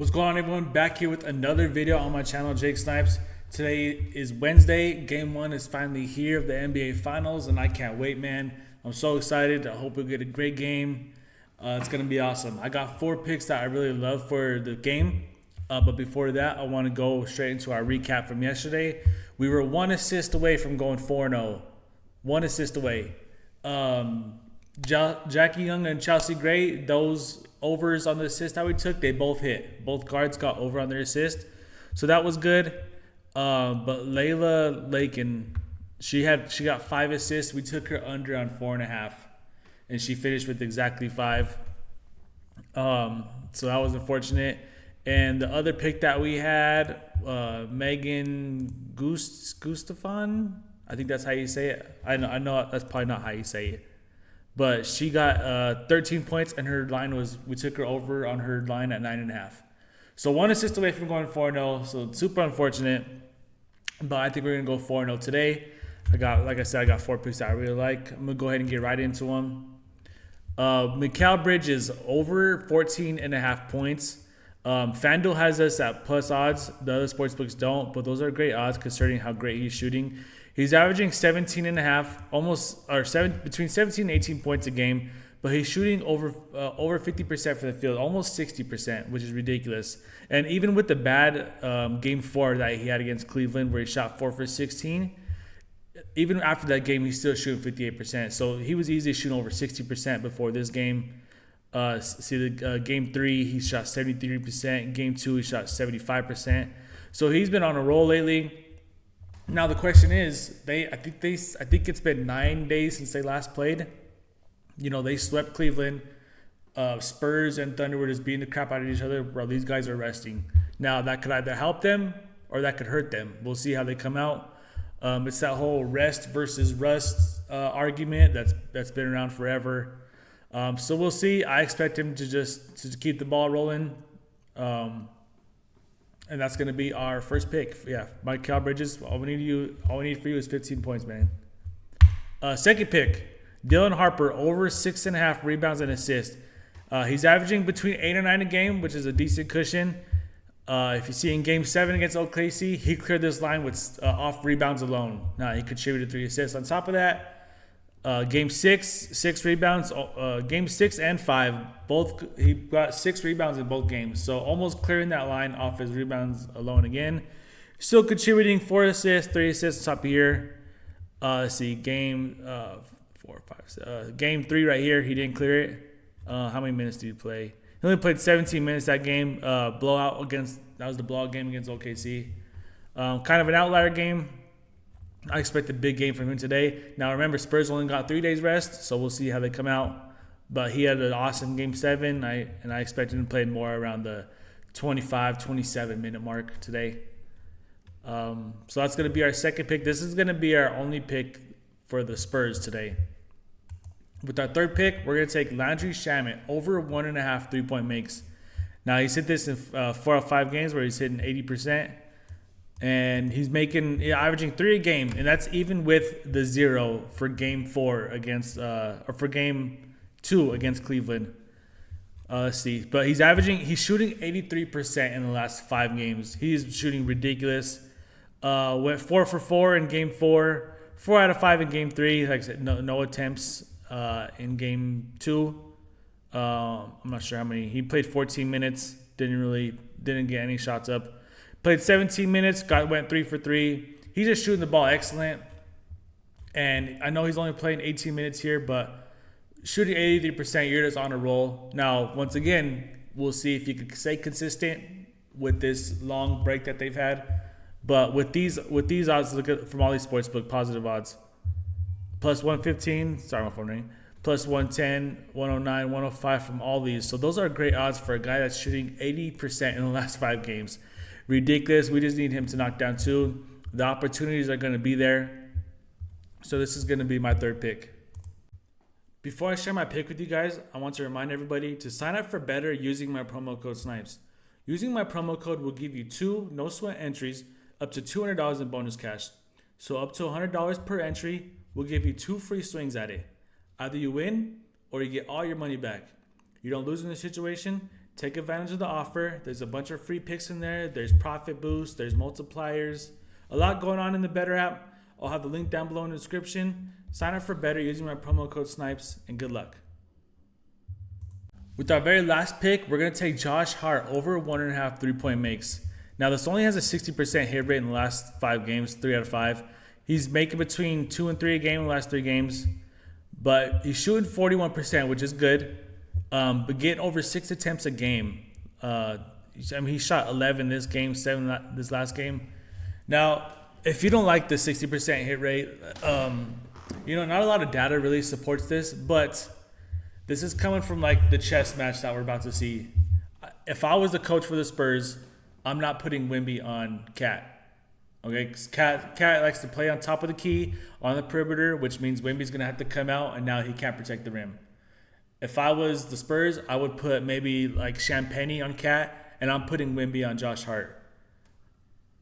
What's going on, everyone? Back here with another video on my channel, Jake Snipes. Today is Wednesday. Game 1 is finally here of the NBA Finals, and I can't wait, man. I'm so excited. I hope we get a great game. It's going to be awesome. I got 4 picks that I really love for the game. But before that, I want to go straight into our recap from yesterday. We were 1 assist away from going 4-0. 1 assist away. Jackie Young and Chelsea Gray, those overs on the assist that we took, they both hit. Both guards got over on their assist, so that was good. But Layla Lakin, she got 5 assists. We took her under on 4.5, and she finished with exactly 5. So that was unfortunate. And the other pick that we had, Megan Gustafson, I think that's how you say it. I know that's probably not how you say it. But she got 13 points, and her line was, we took her over on her line at 9.5. So 1 assist away from going 4-0. So super unfortunate. But I think we're going to go 4-0 today. Like I said, I got 4 picks that I really like. I'm going to go ahead and get right into them. Mikal Bridges over 14.5 points. FanDuel has us at plus odds. The other sportsbooks don't, but those are great odds considering how great he's shooting. He's averaging 17.5, between 17 and 18 points a game, but he's shooting over 50% for the field, almost 60%, which is ridiculous. And even with the bad game 4 that he had against Cleveland, where he shot 4 for 16, even after that game, he's still shooting 58%. So he was easily shooting over 60% before this game. Game 3, he shot 73%. Game 2, he shot 75%. So he's been on a roll lately. Now the question is, I think it's been 9 days since they last played. You know, they swept Cleveland. Spurs and Thunder were just beating the crap out of each other while these guys are resting. Now that could either help them or that could hurt them. We'll see how they come out. It's that whole rest versus rust argument that's been around forever. So we'll see. I expect him to keep the ball rolling. And that's going to be our first pick. Yeah, Mikal Bridges. All we need for you is 15 points, man. Second pick, Dylan Harper, over 6.5 rebounds and assists. He's averaging between 8 and 9 a game, which is a decent cushion. If you see in Game 7 against OKC, he cleared this line with off rebounds alone. Now, he contributed 3 assists. On top of that, Game 6 rebounds. Game 6 and 5, both he got 6 rebounds in both games. So almost clearing that line off his rebounds alone again. Still contributing 4 assists, 3 assists top of here. Let's see, Game 3 right here, he didn't clear it. How many minutes did he play? He only played 17 minutes that game. That was the blowout game against OKC. Kind of an outlier game. I expect a big game from him today. Now, remember, Spurs only got 3 days rest, so we'll see how they come out. But he had an awesome Game 7, and I expect him to play more around the 25, 27-minute mark today. So that's going to be our second pick. This is going to be our only pick for the Spurs today. With our third pick, we're going to take Landry Shamet, over 1.5 3-point makes. Now, he's hit this in 4 out of 5 games where he's hitting 80%. And he's averaging 3 a game, and that's even with the 0 for Game 4 against, or for Game 2 against Cleveland. Let's see, but he's shooting 83% in the last 5 games. He's shooting ridiculous. Went 4 for 4 in Game 4, 4 out of 5 in Game 3. Like I said, no attempts in Game 2. I'm not sure how many. He played 14 minutes. Didn't get any shots up. Played 17 minutes, went 3 for 3. He's just shooting the ball excellent. And I know he's only playing 18 minutes here, but shooting 83%, you're just on a roll. Now, once again, we'll see if he can stay consistent with this long break that they've had. But with these odds, look at from all these sportsbook positive odds. Plus 115, sorry, my phone ringing. Plus 110, 109, 105 from all these. So those are great odds for a guy that's shooting 80% in the last 5 games. Ridiculous. We just need him to knock down 2. The opportunities are going to be there. So this is going to be my third pick. Before I share my pick with you guys, I want to remind everybody to sign up for better using my promo code SNIPES. Using my promo code will give you 2 no-sweat entries up to $200 in bonus cash. So up to $100 per entry will give you 2 free swings at it. Either you win or you get all your money back. You don't lose in this situation, Take advantage of the offer. There's a bunch of free picks in there. There's profit boosts. There's multipliers. A lot going on in the Better app. I'll have the link down below in the description. Sign up for Better using my promo code SNIPES, and good luck. With our very last pick, we're going to take Josh Hart over 1.5 3-point makes. Now, this only has a 60% hit rate in the last 5 games, 3 out of 5. He's making between 2 and 3 a game in the last 3 games. But he's shooting 41%, which is good. But getting over 6 attempts a game. He shot 11 this game, 7 this last game. Now, if you don't like the 60% hit rate, not a lot of data really supports this, but this is coming from like the chess match that we're about to see. If I was the coach for the Spurs, I'm not putting Wemby on Cat. Okay, because Cat likes to play on top of the key on the perimeter, which means Wemby's going to have to come out, and now he can't protect the rim. If I was the Spurs, I would put maybe like Champagne on Cat, and I'm putting Wemby on Josh Hart,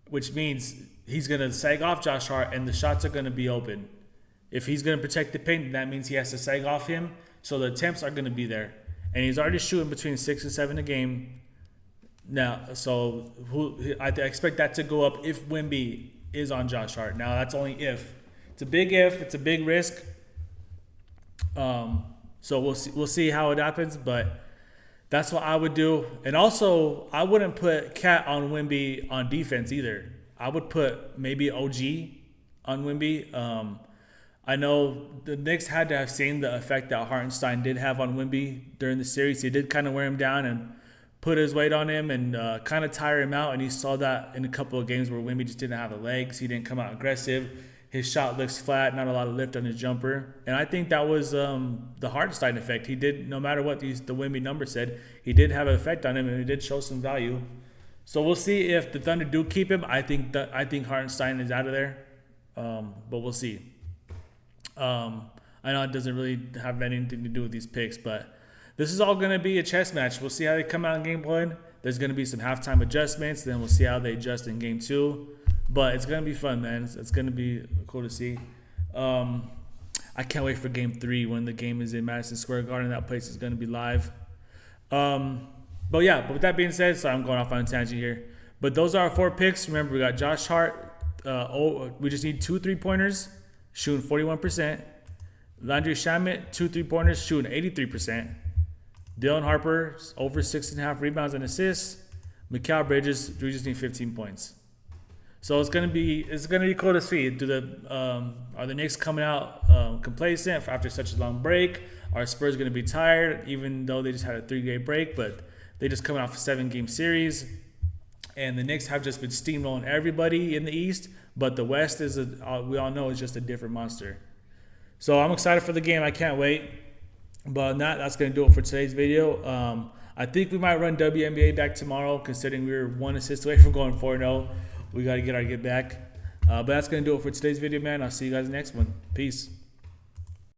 which means he's going to sag off Josh Hart, and the shots are going to be open. If he's going to protect the paint, that means he has to sag off him, so the attempts are going to be there. And he's already shooting between 6 and 7 a game now, so I expect that to go up if Wemby is on Josh Hart. Now, that's only if. It's a big if. It's a big risk. So we'll see how it happens, but that's what I would do. And also, I wouldn't put Cat on Wemby on defense either. I would put maybe OG on Wemby. I know the Knicks had to have seen the effect that Hartenstein did have on Wemby during the series. He did kind of wear him down and put his weight on him and kind of tire him out. And you saw that in a couple of games where Wemby just didn't have the legs. He didn't come out aggressive. His shot looks flat, not a lot of lift on his jumper. And I think that was the Hartenstein effect. He did, no matter what the Wemby number said, he did have an effect on him, and he did show some value. So we'll see if the Thunder do keep him. I think Hartenstein is out of there, but we'll see. I know it doesn't really have anything to do with these picks, but this is all going to be a chess match. We'll see how they come out in game 1. There's going to be some halftime adjustments. Then we'll see how they adjust in game 2. But it's going to be fun, man. It's going to be cool to see. I can't wait for game 3 when the game is in Madison Square Garden. That place is going to be live. But with that being said, sorry, I'm going off on a tangent here. But those are our 4 picks. Remember, we got Josh Hart. We just need 2 3-pointers, shooting 41%. Landry Shamet, 2 3-pointers, shooting 83%. Dylan Harper, over 6.5 rebounds and assists. Mikal Bridges, we just need 15 points. So it's gonna be cool to see. Are the Knicks coming out complacent after such a long break? Are Spurs gonna be tired, even though they just had a 3-game break? But they just coming off a 7-game series, and the Knicks have just been steamrolling everybody in the East. But the West is we all know is just a different monster. So I'm excited for the game. I can't wait. But that's going to do it for today's video. I think we might run WNBA back tomorrow, considering we were 1 assist away from going 4-0. We got to get our get back. But that's going to do it for today's video, man. I'll see you guys in the next one. Peace.